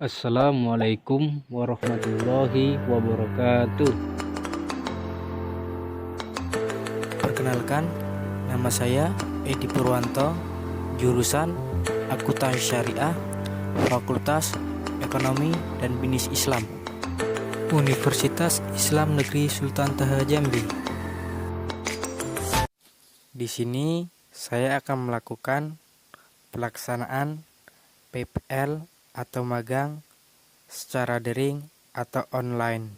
Assalamualaikum warahmatullahi wabarakatuh. Perkenalkan, nama saya Edi Purwanto, jurusan Akuntansi Syariah, Fakultas Ekonomi dan Bisnis Islam, Universitas Islam Negeri Sultan Taha Jambi. Di sini saya akan melakukan pelaksanaan PPL atau magang secara daring atau online.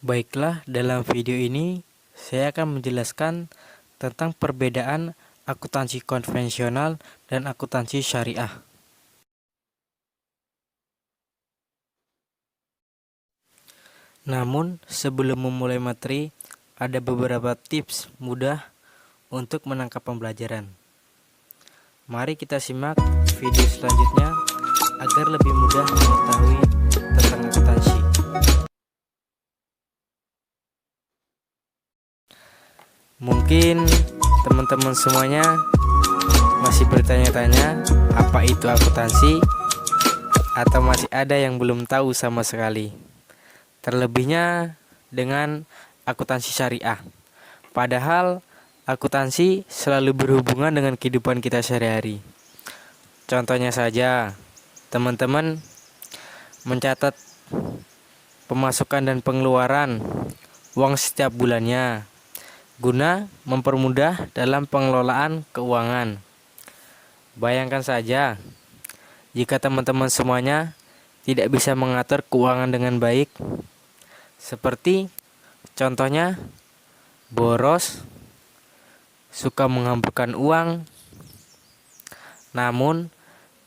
Baiklah, dalam video ini saya akan menjelaskan tentang perbedaan akuntansi konvensional dan akuntansi syariah. Namun, sebelum memulai materi, ada beberapa tips mudah untuk menangkap pembelajaran. Mari kita simak video selanjutnya agar lebih mudah mengetahui tentang akuntansi. Mungkin teman-teman semuanya masih bertanya-tanya apa itu akuntansi, atau masih ada yang belum tahu sama sekali. Terlebihnya dengan akuntansi syariah. Padahal akuntansi selalu berhubungan dengan kehidupan kita sehari-hari. Contohnya saja, teman-teman mencatat pemasukan dan pengeluaran uang setiap bulannya guna mempermudah dalam pengelolaan keuangan. Bayangkan saja, jika teman-teman semuanya tidak bisa mengatur keuangan dengan baik, seperti contohnya boros, suka menghamburkan uang, namun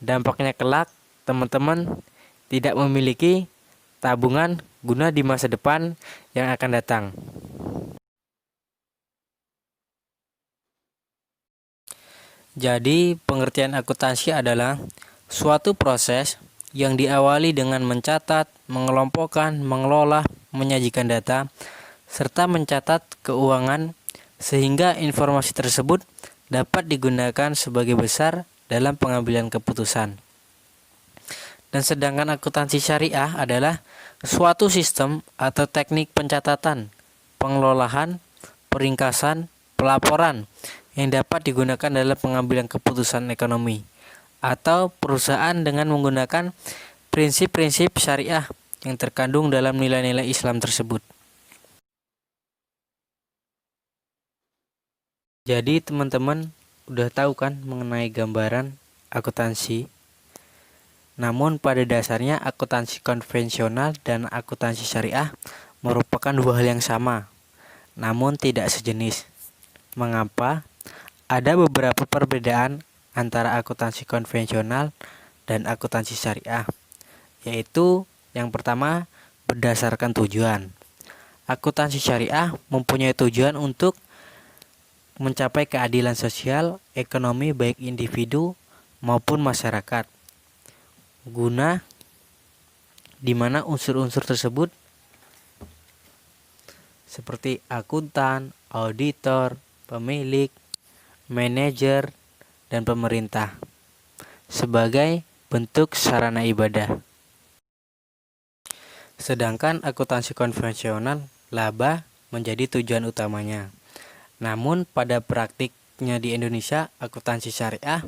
dampaknya kelak teman-teman tidak memiliki tabungan guna di masa depan yang akan datang. Jadi, pengertian akuntansi adalah suatu proses yang diawali dengan mencatat, mengelompokkan, mengelola, menyajikan data, serta mencatat keuangan sehingga informasi tersebut dapat digunakan sebagai besar dalam pengambilan keputusan. Dan sedangkan akuntansi syariah adalah suatu sistem atau teknik pencatatan, pengelolaan, peringkasan, pelaporan yang dapat digunakan dalam pengambilan keputusan ekonomi atau perusahaan dengan menggunakan prinsip-prinsip syariah yang terkandung dalam nilai-nilai Islam tersebut. Jadi teman-teman udah tahu kan mengenai gambaran akuntansi. Namun pada dasarnya akuntansi konvensional dan akuntansi syariah merupakan dua hal yang sama, namun tidak sejenis. Mengapa? Ada beberapa perbedaan antara akuntansi konvensional dan akuntansi syariah, yaitu yang pertama berdasarkan tujuan. Akuntansi syariah mempunyai tujuan untuk mencapai keadilan sosial, ekonomi baik individu maupun masyarakat, guna di mana unsur-unsur tersebut seperti akuntan, auditor, pemilik, manajer, dan pemerintah sebagai bentuk sarana ibadah. Sedangkan akuntansi konvensional laba menjadi tujuan utamanya. Namun pada praktiknya di Indonesia, akuntansi syariah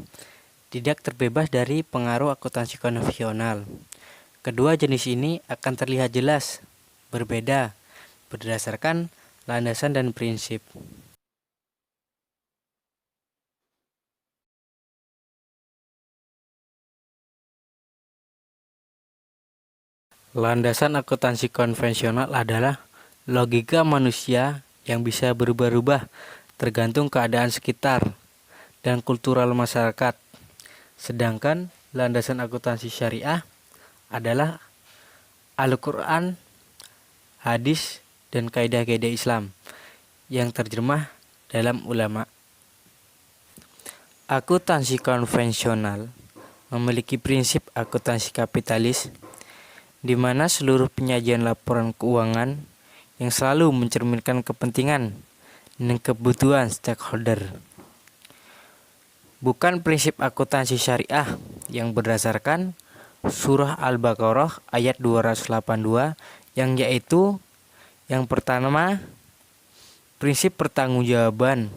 tidak terbebas dari pengaruh akuntansi konvensional. Kedua jenis ini akan terlihat jelas berbeda berdasarkan landasan dan prinsip. Landasan akuntansi konvensional adalah logika manusia yang bisa berubah-ubah tergantung keadaan sekitar dan kultural masyarakat. Sedangkan landasan akuntansi syariah adalah Al-Quran, hadis, dan kaidah-kaidah Islam yang terjemah dalam ulama. Akuntansi konvensional memiliki prinsip akuntansi kapitalis, di mana seluruh penyajian laporan keuangan yang selalu mencerminkan kepentingan dan kebutuhan stakeholder. bukan prinsip akuntansi syariah yang berdasarkan Surah Al-Baqarah ayat 282 yang yaitu yang pertama prinsip pertanggungjawaban,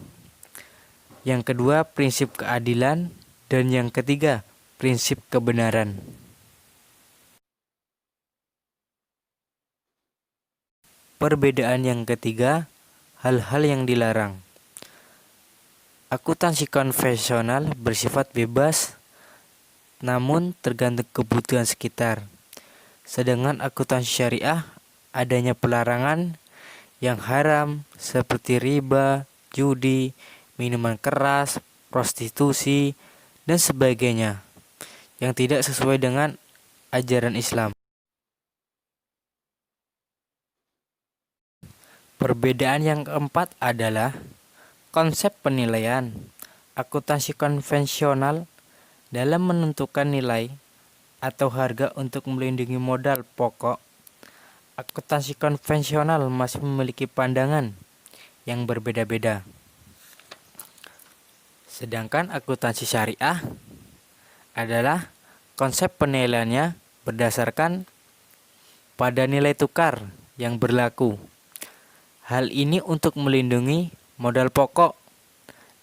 yang kedua prinsip keadilan, dan yang ketiga prinsip kebenaran. Perbedaan yang ketiga, hal-hal yang dilarang. Akuntansi konvensional bersifat bebas namun tergantung kebutuhan sekitar. Sedangkan akuntansi syariah adanya pelarangan yang haram seperti riba, judi, minuman keras, prostitusi, dan sebagainya yang tidak sesuai dengan ajaran Islam. Perbedaan yang keempat adalah konsep penilaian. Akuntansi konvensional dalam menentukan nilai atau harga untuk melindungi modal pokok, akuntansi konvensional masih memiliki pandangan yang berbeda-beda. Sedangkan akuntansi syariah adalah konsep penilaiannya berdasarkan pada nilai tukar yang berlaku. Hal ini untuk melindungi modal pokok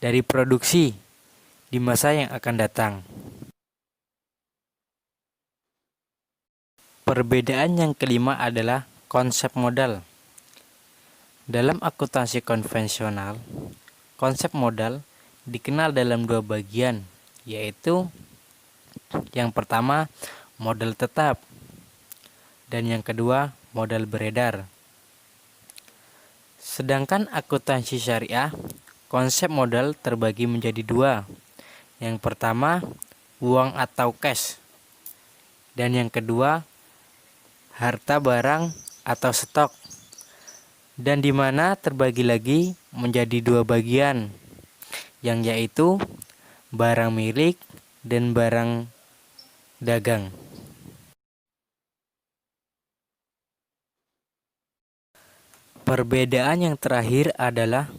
dari produksi di masa yang akan datang. Perbedaan yang kelima adalah konsep modal. Dalam akuntansi konvensional, konsep modal dikenal dalam dua bagian, yaitu yang pertama modal tetap dan yang kedua modal beredar. Sedangkan akuntansi syariah, konsep modal terbagi menjadi dua. Yang pertama, uang atau cash. Dan yang kedua, harta barang atau stok. Dan di mana terbagi lagi menjadi dua bagian, yang yaitu barang milik dan barang dagang. Perbedaan yang terakhir adalah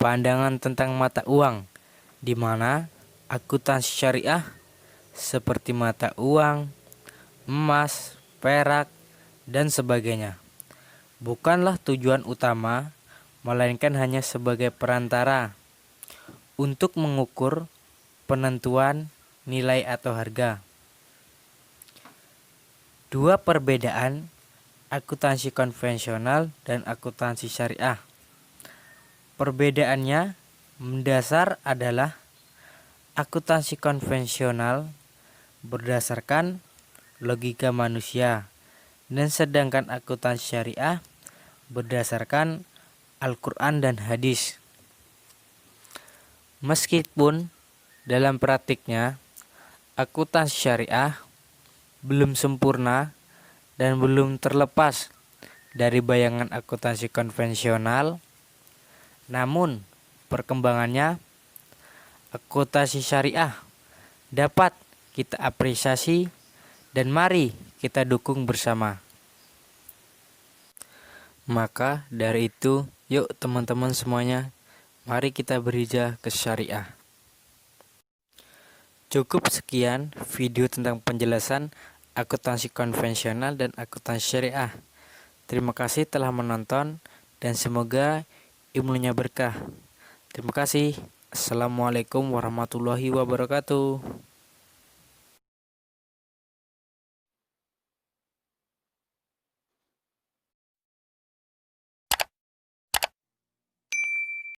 pandangan tentang mata uang, di mana akuntansi syariah seperti mata uang, emas, perak, dan sebagainya bukanlah tujuan utama, melainkan hanya sebagai perantara untuk mengukur penentuan nilai atau harga. Dua perbedaan akuntansi konvensional dan akuntansi syariah. Perbedaannya mendasar adalah akuntansi konvensional berdasarkan logika manusia, dan sedangkan akuntansi syariah berdasarkan Al-Quran dan hadis. Meskipun dalam praktiknya akuntansi syariah belum sempurna dan belum terlepas dari bayangan akuntansi konvensional, namun perkembangannya akuntansi syariah dapat kita apresiasi dan mari kita dukung bersama. Maka dari itu, yuk teman-teman semuanya, mari kita berhijrah ke syariah. Cukup sekian video tentang penjelasan akuntansi konvensional dan akuntansi syariah. Terima kasih telah menonton dan semoga ilmunya berkah. Terima kasih. Assalamualaikum warahmatullahi wabarakatuh.